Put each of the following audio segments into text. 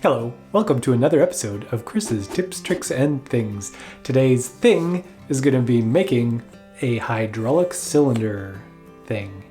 Hello, welcome to another episode of Chris's Tips, Tricks, and Things. Today's thing is going to be making a hydraulic cylinder thing.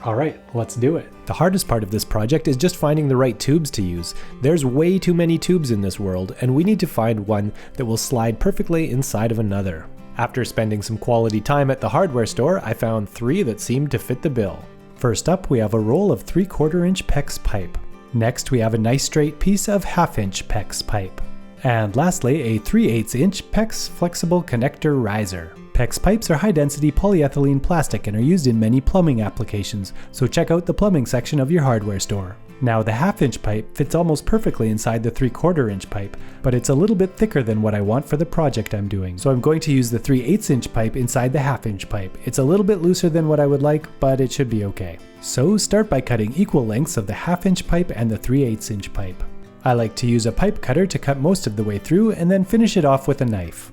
Alright, let's do it. The hardest part of this project is just finding the right tubes to use. There's way too many tubes in this world, and we need to find one that will slide perfectly inside of another. After spending some quality time at the hardware store, I found 3 that seemed to fit the bill. First up, we have a roll of 3/4 inch PEX pipe. Next, we have a nice straight piece of 1/2 inch PEX pipe. And lastly, a 3/8 inch PEX flexible connector riser. PEX pipes are high density polyethylene plastic and are used in many plumbing applications, so check out the plumbing section of your hardware store. Now the 1/2 inch pipe fits almost perfectly inside the 3/4 inch pipe, but it's a little bit thicker than what I want for the project I'm doing, so I'm going to use the 3/8 inch pipe inside the 1/2 inch pipe. It's a little bit looser than what I would like, but it should be okay. So start by cutting equal lengths of the 1/2 inch pipe and the 3/8 inch pipe. I like to use a pipe cutter to cut most of the way through and then finish it off with a knife.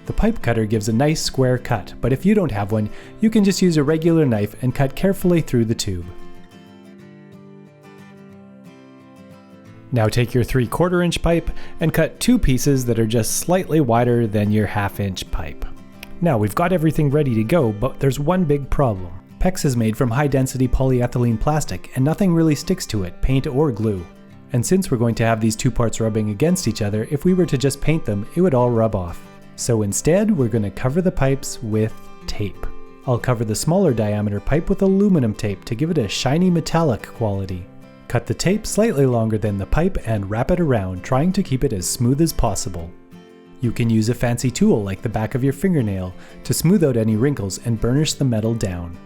The pipe cutter gives a nice square cut, but if you don't have one, you can just use a regular knife and cut carefully through the tube. Now take your 3/4 inch pipe and cut 2 pieces that are just slightly wider than your 1/2 inch pipe. Now we've got everything ready to go, but there's one big problem. PEX is made from high density polyethylene plastic and nothing really sticks to it, paint or glue. And since we're going to have these 2 parts rubbing against each other, if we were to just paint them, it would all rub off. So instead, we're going to cover the pipes with tape. I'll cover the smaller diameter pipe with aluminum tape to give it a shiny metallic quality. Cut the tape slightly longer than the pipe and wrap it around, trying to keep it as smooth as possible. You can use a fancy tool like the back of your fingernail to smooth out any wrinkles and burnish the metal down.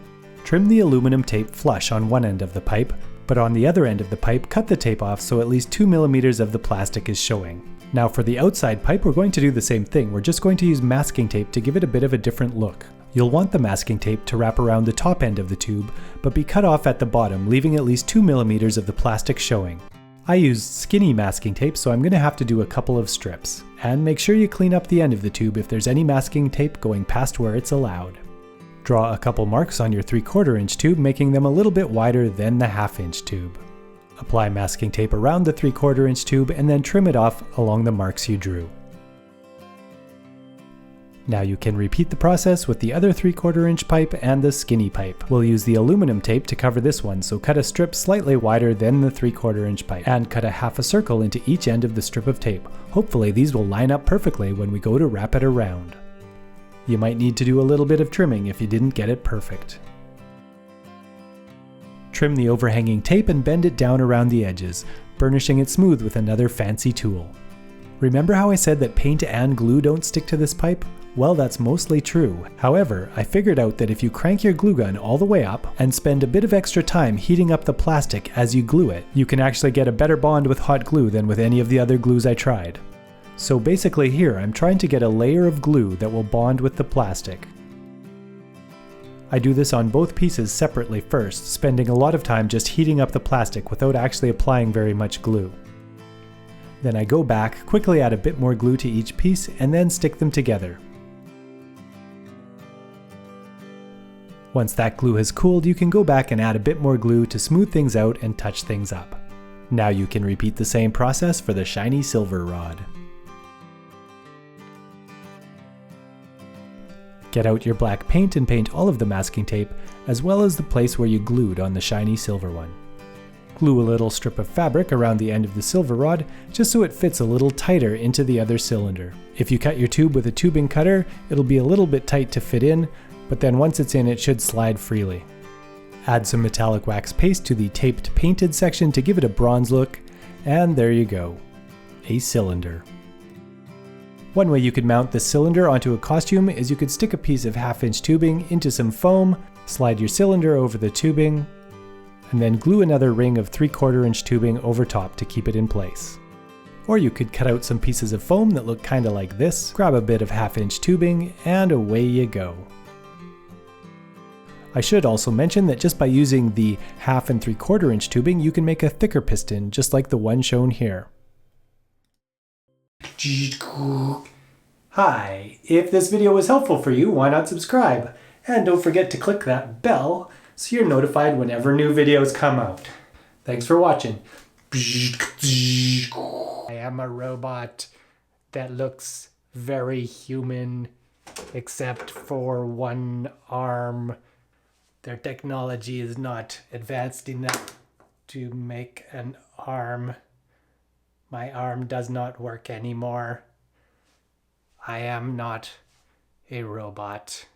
Trim the aluminum tape flush on one end of the pipe, but on the other end of the pipe, cut the tape off so at least 2 millimeters of the plastic is showing. Now for the outside pipe, we're going to do the same thing. We're just going to use masking tape to give it a bit of a different look. You'll want the masking tape to wrap around the top end of the tube, but be cut off at the bottom, leaving at least 2 millimeters of the plastic showing. I used skinny masking tape, so I'm going to have to do a couple of strips. And make sure you clean up the end of the tube if there's any masking tape going past where it's allowed. Draw a couple marks on your 3/4 inch tube, making them a little bit wider than the 1/2 inch tube. Apply masking tape around the 3/4 inch tube and then trim it off along the marks you drew. Now you can repeat the process with the other 3/4 inch pipe and the skinny pipe. We'll use the aluminum tape to cover this one, so cut a strip slightly wider than the 3/4 inch pipe and cut a 1/2 circle into each end of the strip of tape. Hopefully these will line up perfectly when we go to wrap it around. You might need to do a little bit of trimming if you didn't get it perfect. Trim the overhanging tape and bend it down around the edges, burnishing it smooth with another fancy tool. Remember how I said that paint and glue don't stick to this pipe? Well, that's mostly true. However, I figured out that if you crank your glue gun all the way up and spend a bit of extra time heating up the plastic as you glue it, you can actually get a better bond with hot glue than with any of the other glues I tried. So basically here, I'm trying to get a layer of glue that will bond with the plastic. I do this on both pieces separately first, spending a lot of time just heating up the plastic without actually applying very much glue. Then I go back, quickly add a bit more glue to each piece, and then stick them together. Once that glue has cooled, you can go back and add a bit more glue to smooth things out and touch things up. Now you can repeat the same process for the shiny silver rod. Get out your black paint and paint all of the masking tape, as well as the place where you glued on the shiny silver one. Glue a little strip of fabric around the end of the silver rod, just so it fits a little tighter into the other cylinder. If you cut your tube with a tubing cutter, it'll be a little bit tight to fit in, but then once it's in, it should slide freely. Add some metallic wax paste to the taped painted section to give it a bronze look, and there you go, a cylinder. One way you could mount this cylinder onto a costume is you could stick a piece of 1/2 inch tubing into some foam, slide your cylinder over the tubing, and then glue another ring of 3/4 inch tubing over top to keep it in place. Or you could cut out some pieces of foam that look kinda like this, grab a bit of 1/2 inch tubing, and away you go. I should also mention that just by using the 1/2 and 3/4 inch tubing, you can make a thicker piston, just like the one shown here. Hi, if this video was helpful for you, why not subscribe? And don't forget to click that bell so you're notified whenever new videos come out. Thanks for watching. I am a robot that looks very human, except for one arm. Their technology is not advanced enough to make an arm. My arm does not work anymore. I am not a robot.